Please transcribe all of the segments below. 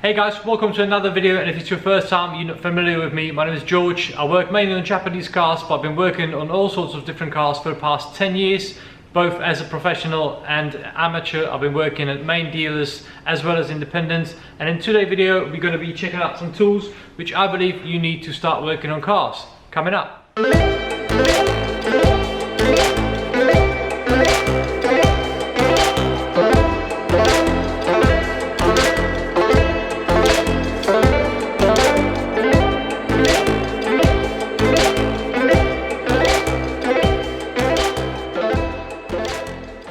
Hey guys, welcome to another video, and if it's your first time, you're not familiar with me, my name is George. I work mainly on Japanese cars, but I've been working on all sorts of different cars for the past 10 years, both as a professional and amateur. I've been working at main dealers as well as independents, and in today's video we're going to be checking out some tools which I believe you need to start working on cars. Coming up.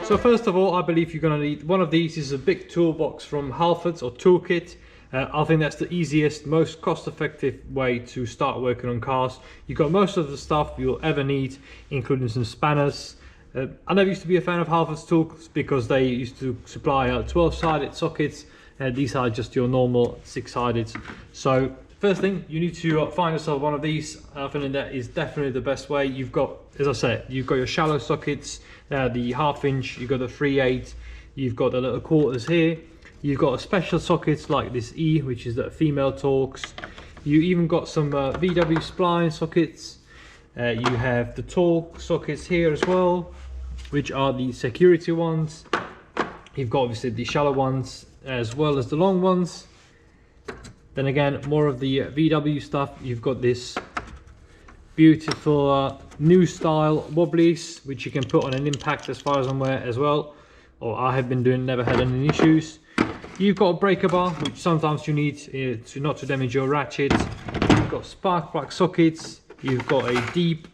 So first of all, I believe you're going to need one of these. This is a big toolbox from Halfords or toolkit. I think that's the easiest, most cost-effective way to start working on cars. You've got most of the stuff you'll ever need, including some spanners. I never used to be a fan of Halfords tools because they used to supply 12-sided sockets. These are just your normal 6-sided. So first thing, you need to find yourself one of these. I think that is definitely the best way. You've got, as I said, you've got your shallow sockets, the 1/2 inch, you've got the 3/8, you've got the little quarters here, you've got special sockets like this E, which is the female Torx. You even got some VW spline sockets. You have the Torx sockets here as well, which are the security ones. You've got obviously the shallow ones as well as the long ones. Then again, more of the VW stuff. You've got this beautiful new style wobblies, which you can put on an impact as far as I'm aware as well, or I have been doing, never had any issues. You've got a breaker bar, which sometimes you need to not to damage your ratchet. You've got spark plug sockets. You've got a deep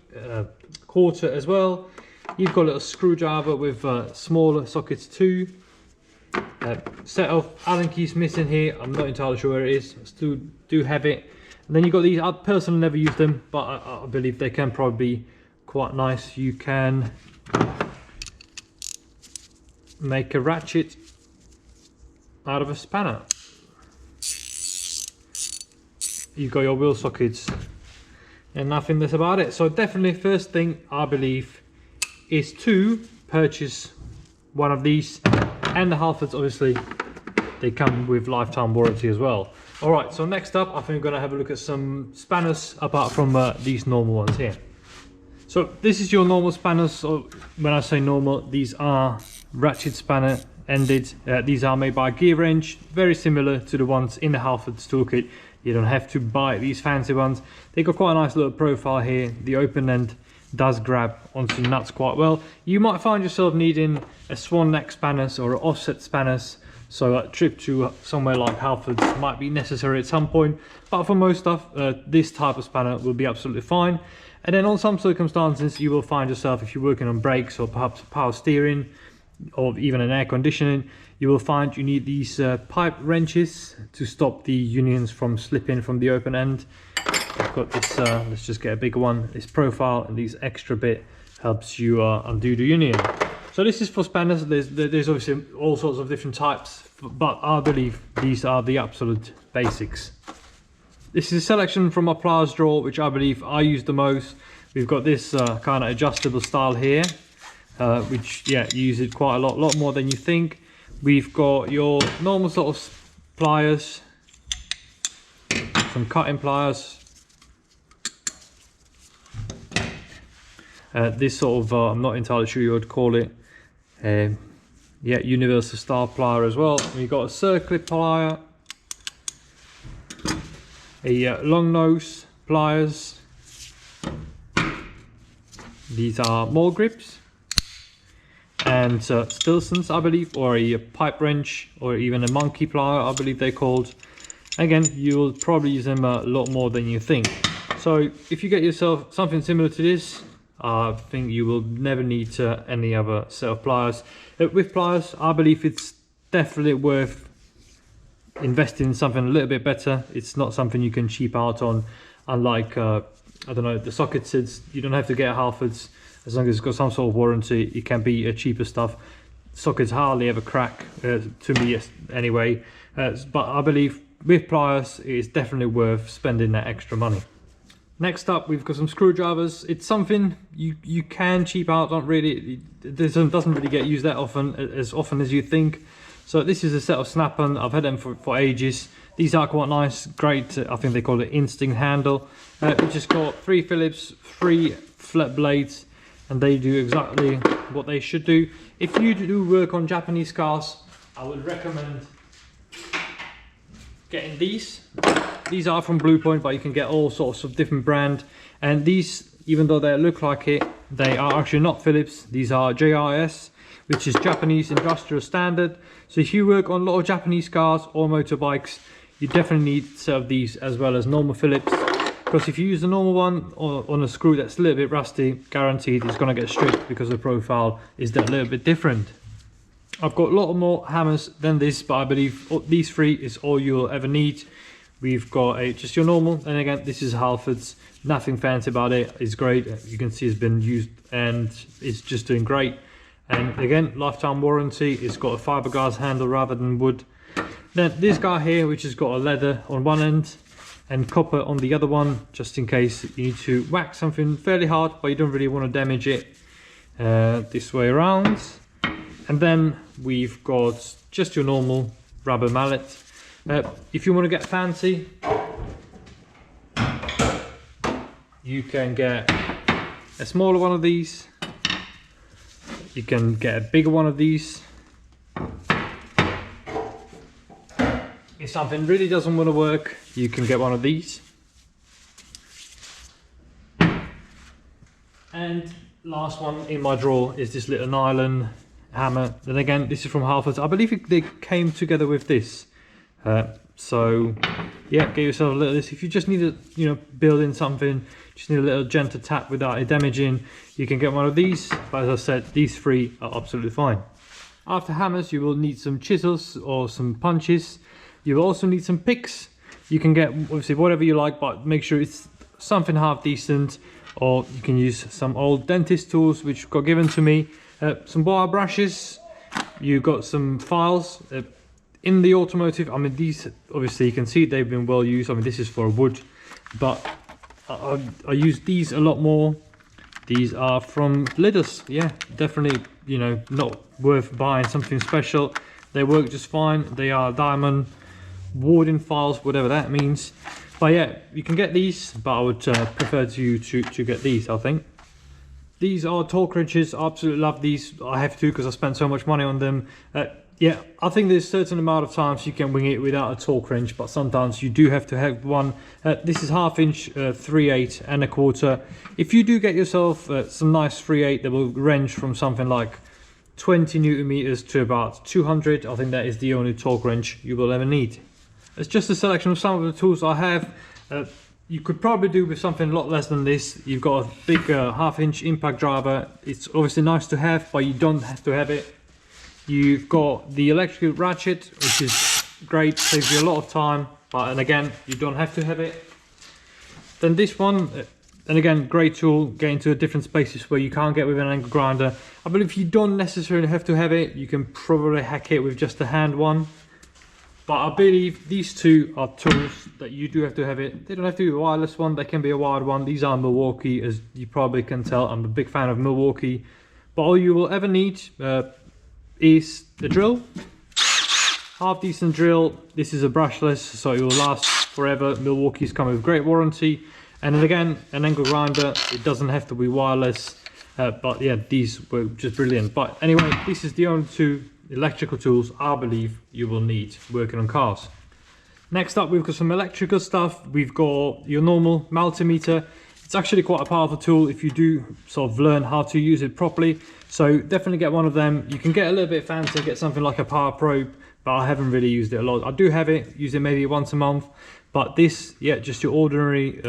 quarter as well. You've got a little screwdriver with smaller sockets too. Set of Allen keys missing here. I'm not entirely sure where it is. I still do have it. And then you've got these. I personally never use them, but I believe they can probably be quite nice. You can make a ratchet out of a spanner. You've got your wheel sockets, and I think that's about it. So definitely first thing I believe is to purchase one of these, and the Halfords obviously they come with lifetime warranty as well. Alright, so next up I think we're going to have a look at some spanners apart from these normal ones here. So this is your normal spanners. So when I say normal, these are ratchet spanner ended. These are made by Gear Wrench, very similar to the ones in the Halfords toolkit. You don't have to buy these fancy ones. They got quite a nice little profile here. The open end does grab onto nuts quite well. You might find yourself needing a swan neck spanners or offset spanners, so a trip to somewhere like Halfords might be necessary at some point, but for most stuff this type of spanner will be absolutely fine. And then on some circumstances you will find yourself, if you're working on brakes or perhaps power steering or even an air conditioning, you will find you need these pipe wrenches to stop the unions from slipping from the open end. I've got this, let's just get a bigger one. This profile and these extra bit helps you undo the union. So this is for spanners. There's obviously all sorts of different types, but I believe these are the absolute basics. This is a selection from my Pliers drawer, which I believe I use the most. We've got this kind of adjustable style here, which you use it quite a lot more than you think. We've got your normal sort of pliers, some cutting pliers. This sort of, I'm not entirely sure you would call it, universal style plier as well. We've got a circlip plier, a long nose pliers. These are more grips and Stilsons, I believe, or a pipe wrench, or even a monkey plier, I believe they're called. Again, you'll probably use them a lot more than you think. So if you get yourself something similar to this, I think you will never need any other set of pliers. With pliers, I believe it's definitely worth investing in something a little bit better. It's not something you can cheap out on, unlike I don't know, the socket sets. You don't have to get a Halfords as long as it's got some sort of warranty. It can be cheaper stuff. Sockets hardly ever crack, to me anyway. But I believe with pliers, it's definitely worth spending that extra money. Next up, we've got some screwdrivers. It's something you can cheap out on, really. It doesn't really get used that often, as you think. So this is a set of snap-on. I've had them for ages. These are quite nice, great. I think they call it instinct handle. We just got 3 Phillips, 3 flat blades, and they do exactly what they should do. If you do work on Japanese cars, I would recommend getting these. These are from Blue Point, but you can get all sorts of different brand. And these, even though they look like it, they are actually not Phillips. These are JIS, which is Japanese Industrial Standard. So if you work on a lot of Japanese cars or motorbikes, you definitely need a set of these as well as normal Phillips. Because if you use the normal one on a screw that's a little bit rusty, guaranteed it's going to get stripped because the profile is that little bit different. I've got a lot more hammers than this, but I believe these 3 is all you'll ever need. We've got just your normal, and again, this is Halford's. Nothing fancy about it. It's great. You can see it's been used and it's just doing great. And again, lifetime warranty. It's got a fiberglass handle rather than wood. Then this guy here, which has got a leather on one end and copper on the other one, just in case you need to whack something fairly hard, but you don't really want to damage it. This way around. And then we've got just your normal rubber mallet. If you want to get fancy, you can get a smaller one of these. You can get a bigger one of these. If something really doesn't want to work, you can get one of these. And last one in my drawer is this little nylon hammer. And again, this is from Halfords. I believe they came together with this. So yeah, get yourself a little this. If you just need to, build in something, just need a little gentle tap without it damaging, you can get one of these. But as I said, these 3 are absolutely fine. After hammers, you will need some chisels or some punches. You will also need some picks. You can get obviously whatever you like, but make sure it's something half decent, or you can use some old dentist tools which got given to me. Some wire brushes. You got some files. In the automotive, I mean, these obviously you can see they've been well used. I mean, this is for wood, but I use these a lot more. These are from Pliers. Yeah, definitely, not worth buying something special. They work just fine. They are diamond warding files, whatever that means. But yeah, you can get these, but I would prefer to get these, I think. These are torque wrenches. I absolutely love these. I have to because I spent so much money on them. Yeah, I think there's a certain amount of times you can wing it without a torque wrench, but sometimes you do have to have one. This is 1/2 inch, 3/8 and 1/4. If you do get yourself some nice 3/8 that will range from something like 20 Newton meters to about 200, I think that is the only torque wrench you will ever need. It's just a selection of some of the tools I have. You could probably do with something a lot less than this. You've got a big 1/2 inch impact driver. It's obviously nice to have, but you don't have to have it. You've got the electrical ratchet, which is great, saves you a lot of time, and again, you don't have to have it. Then this one, and again, great tool, get into different spaces where you can't get with an angle grinder. I believe you don't necessarily have to have it. You can probably hack it with just a hand one. But I believe these 2 are tools that you do have to have it. They don't have to be a wireless one, they can be a wired one. These are Milwaukee, as you probably can tell. I'm a big fan of Milwaukee. But all you will ever need is the drill. Half decent drill. This is a brushless, so it will last forever. Milwaukee's come with great warranty. And then again, an angle grinder. It doesn't have to be wireless. But yeah, these were just brilliant. But anyway, this is the only 2 electrical tools I believe you will need working on cars. Next up, we've got some electrical stuff. We've got your normal multimeter. It's actually quite a powerful tool if you do sort of learn how to use it properly. So definitely get one of them. You can get a little bit fancy, get something like a power probe, but I haven't really used it a lot. I do have it, use it maybe once a month, but this, yeah, just your ordinary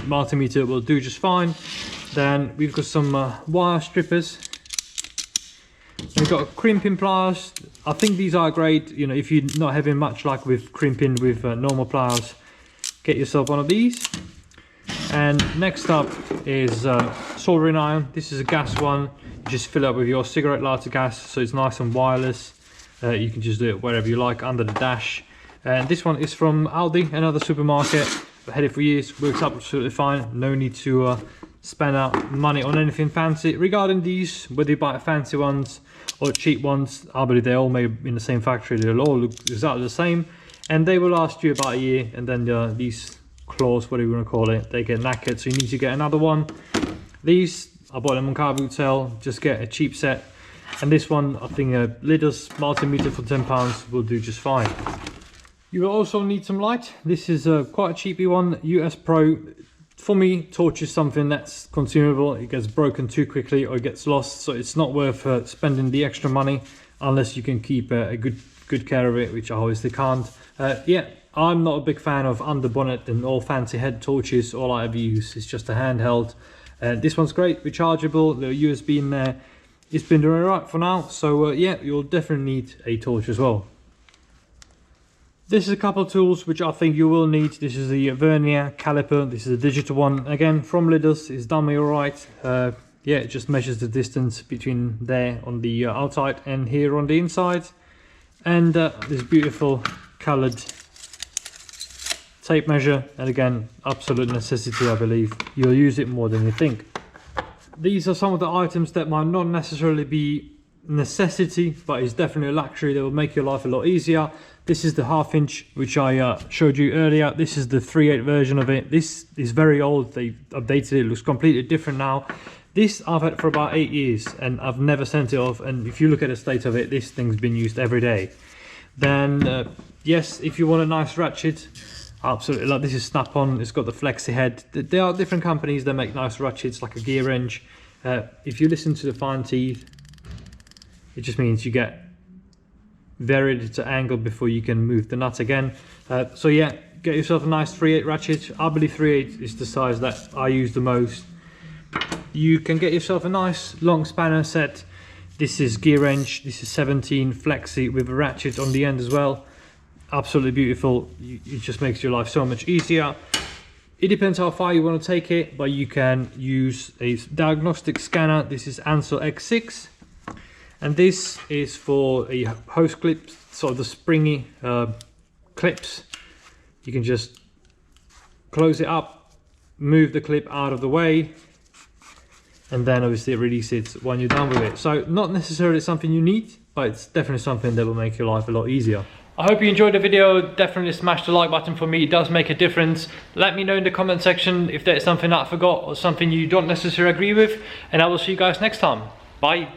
multimeter will do just fine. Then we've got some wire strippers. We've got crimping pliers. I think these are great, if you're not having much luck with crimping with normal pliers, get yourself one of these. And next up is soldering iron. This is a gas one. You just fill up with your cigarette lighter gas, so it's nice and wireless. You can just do it wherever you like, under the dash. And this one is from Aldi, another supermarket. I've had it for years, works absolutely fine. No need to spend out money on anything fancy. Regarding these, whether you buy fancy ones or cheap ones, I believe they're all made in the same factory. They'll all look exactly the same. and they will last you about a year, and then these claws, whatever you want to call it, they get knackered, so you need to get another one. These, I bought them on car boot sale, just get a cheap set. And this one, I think a Lidus multimeter for £10 will do just fine. You will also need some light. This is quite a cheapy one, US Pro. For me, torch is something that's consumable. It gets broken too quickly or it gets lost, so it's not worth spending the extra money unless you can keep a good care of it, which I obviously can't. Yeah, I'm not a big fan of under bonnet and all fancy head torches. All I ever use is just a handheld. This one's great, rechargeable, the USB in there. It's been doing alright for now, so yeah, you'll definitely need a torch as well. This is a couple of tools which I think you will need. This is the vernier caliper. This is a digital one, again from Lidus. It's done me alright. Yeah, it just measures the distance between there on the outside and here on the inside. And this beautiful coloured tape measure, and again, absolute necessity, I believe. You'll use it more than you think. These are some of the items that might not necessarily be necessity, but it's definitely a luxury that will make your life a lot easier. This is the 1/2 inch, which I showed you earlier. This is the 3/8 version of it. This is very old. They updated it. It looks completely different now. This I've had for about 8 years and I've never sent it off. And if you look at the state of it, this thing's been used every day. Then yes, if you want a nice ratchet, absolutely, like this is snap-on. It's got the flexi head. There are different companies that make nice ratchets, like a gear wrench. If you listen to the fine teeth, it just means you get very little angle before you can move the nut again. So yeah, get yourself a nice 3/8 ratchet. I believe 3/8 is the size that I use the most. You can get yourself a nice long spanner set. This is gear wrench. This is 17 flexi with a ratchet on the end as well. Absolutely beautiful. It just makes your life so much easier. It depends how far you want to take it, but you can use a diagnostic scanner. This is Ansel X6, and this is for a hose clip, so the springy clips. You can just close it up, move the clip out of the way, and then obviously release it when you're done with it. So not necessarily something you need, but it's definitely something that will make your life a lot easier. I hope you enjoyed the video. Definitely smash the like button for me. It does make a difference. Let me know in the comment section if there's something that I forgot or something you don't necessarily agree with, and I will see you guys next time. Bye.